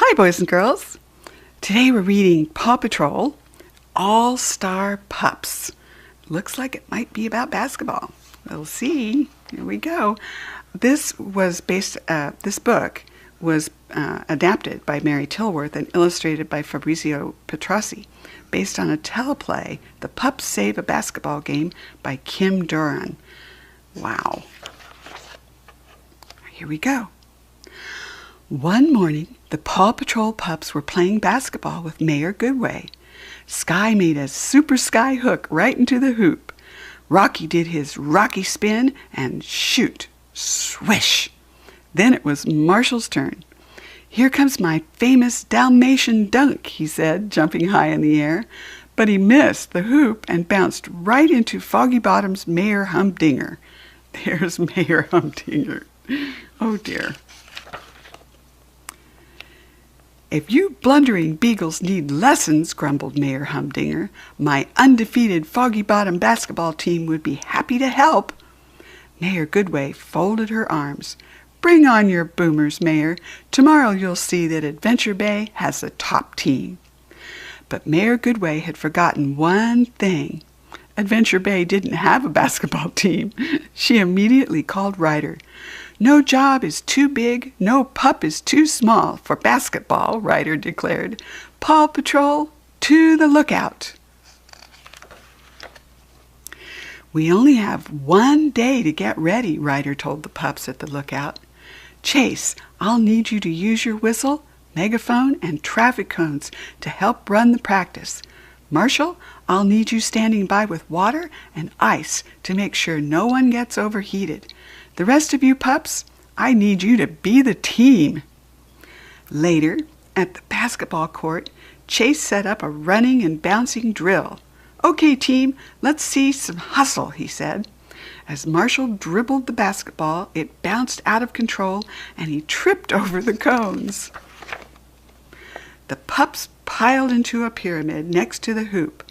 Hi, boys and girls. Today we're reading Paw Patrol, All-Star Pups. Looks like it might be about basketball. We'll see. Here we go. This book was adapted by Mary Tilworth and illustrated by Fabrizio Petrossi, based on a teleplay, The Pups Save a Basketball Game by Kim Duran. Wow. Here we go. One morning, the Paw Patrol pups were playing basketball with Mayor Goodway. Sky made a super sky hook right into the hoop. Rocky did his Rocky spin and shoot. Swish! Then it was Marshall's turn. Here comes my famous Dalmatian dunk, he said, jumping high in the air. But he missed the hoop and bounced right into Foggy Bottom's Mayor Humdinger. There's Mayor Humdinger. Oh dear. If you blundering beagles need lessons, grumbled Mayor Humdinger, my undefeated Foggy Bottom basketball team would be happy to help. Mayor Goodway folded her arms. Bring on your boomers, Mayor. Tomorrow you'll see that Adventure Bay has the top team. But Mayor Goodway had forgotten one thing. Adventure Bay didn't have a basketball team. She immediately called Ryder. No job is too big, no pup is too small for basketball, Ryder declared. Paw Patrol, to the lookout. We only have one day to get ready, Ryder told the pups at the lookout. Chase, I'll need you to use your whistle, megaphone, and traffic cones to help run the practice. Marshall, I'll need you standing by with water and ice to make sure no one gets overheated. The rest of you pups, I need you to be the team. Later, at the basketball court, Chase set up a running and bouncing drill. Okay, team, let's see some hustle, he said. As Marshall dribbled the basketball, it bounced out of control and he tripped over the cones. The pups piled into a pyramid next to the hoop.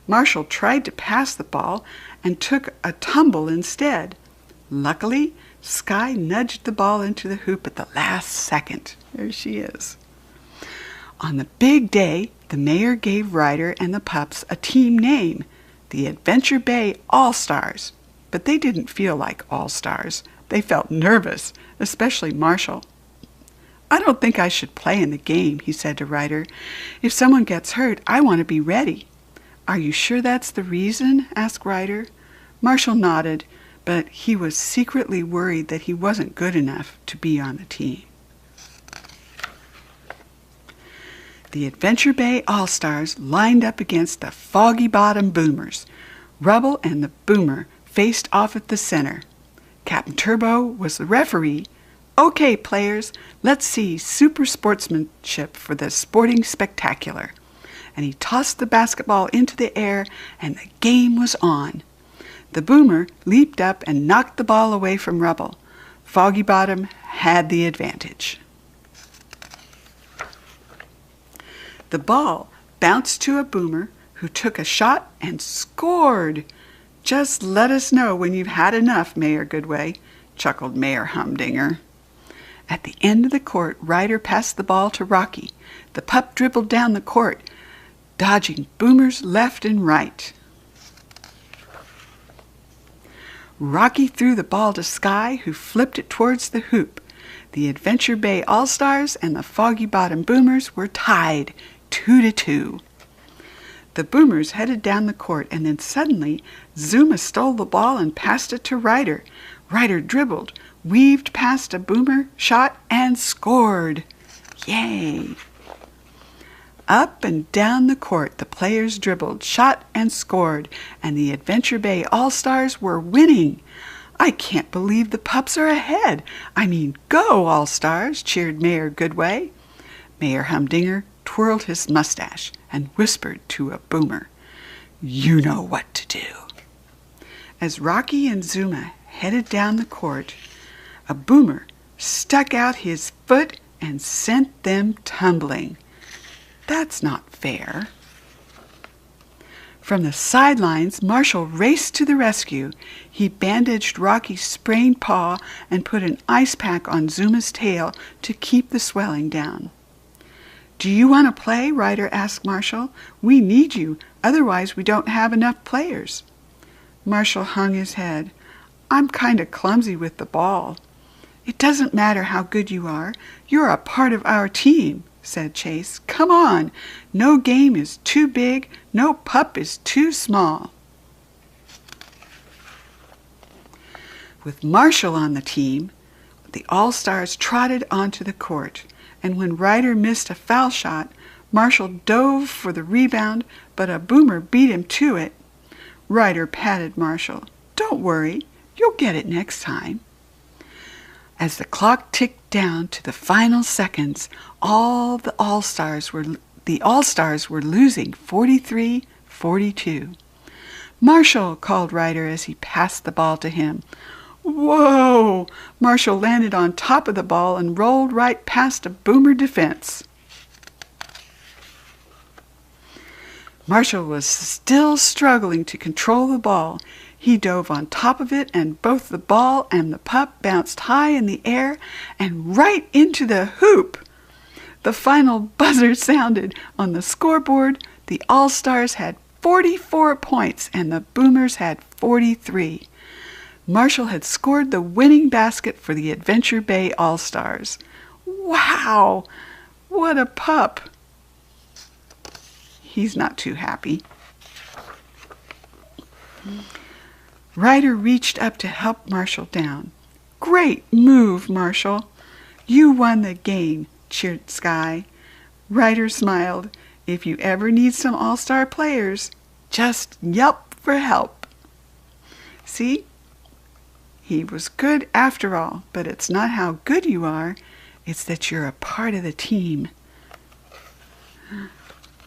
Marshall tried to pass the ball and took a tumble instead. Luckily, Sky nudged the ball into the hoop at the last second. There she is. On the big day, the mayor gave Ryder and the pups a team name, the Adventure Bay All-Stars. But they didn't feel like all-stars. They felt nervous, especially Marshall. I don't think I should play in the game, he said to Ryder. If someone gets hurt, I want to be ready. Are you sure that's the reason? Asked Ryder. Marshall nodded, but he was secretly worried that he wasn't good enough to be on the team. The Adventure Bay All-Stars lined up against the Foggy Bottom Boomers. Rubble and the Boomer faced off at the center. Captain Turbo was the referee. Okay, players, let's see super sportsmanship for the sporting spectacular. And he tossed the basketball into the air, and the game was on. The Boomer leaped up and knocked the ball away from Rubble. Foggy Bottom had the advantage. The ball bounced to a Boomer who took a shot and scored. Just let us know when you've had enough, Mayor Goodway, chuckled Mayor Humdinger. At the end of the court, Ryder passed the ball to Rocky. The pup dribbled down the court, dodging Boomers left and right. Rocky threw the ball to Sky, who flipped it towards the hoop. The Adventure Bay All-Stars and the Foggy Bottom Boomers were tied, 2-2. The Boomers headed down the court, and then suddenly Zuma stole the ball and passed it to Ryder. Ryder dribbled, weaved past a Boomer, shot, and scored. Yay! Up and down the court, the players dribbled, shot, and scored, and the Adventure Bay All-Stars were winning. I can't believe the pups are ahead. I mean, go, All-Stars, cheered Mayor Goodway. Mayor Humdinger twirled his mustache and whispered to a Boomer, You know what to do. As Rocky and Zuma headed down the court, a Boomer stuck out his foot and sent them tumbling. That's not fair. From the sidelines, Marshall raced to the rescue. He bandaged Rocky's sprained paw and put an ice pack on Zuma's tail to keep the swelling down. "Do you want to play?" Ryder asked Marshall. "We need you, otherwise we don't have enough players." Marshall hung his head. "I'm kind of clumsy with the ball." "It doesn't matter how good you are. You're a part of our team," said Chase. "Come on. No game is too big. No pup is too small." With Marshall on the team, the All-Stars trotted onto the court, and when Ryder missed a foul shot, Marshall dove for the rebound, but a boomer beat him to it. Ryder patted Marshall. "Don't worry, you'll get it next time." As the clock ticked down to the final seconds, the All-Stars were losing 43-42. "Marshall," called Ryder as he passed the ball to him. Whoa! Marshall landed on top of the ball and rolled right past a boomer defense. Marshall was still struggling to control the ball. He dove on top of it, and both the ball and the pup bounced high in the air and right into the hoop. The final buzzer sounded. On the scoreboard, the All-Stars had 44 points and the Boomers had 43. Marshall had scored the winning basket for the Adventure Bay All-Stars. Wow! What a pup! He's not too happy. Ryder reached up to help Marshall down. "Great move, Marshall. You won the game," cheered Sky. Ryder smiled. "If you ever need some all-star players, just yelp for help." See? He was good after all, but it's not how good you are, it's that you're a part of the team.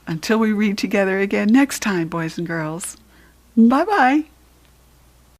Until we read together again next time, boys and girls. Bye-bye.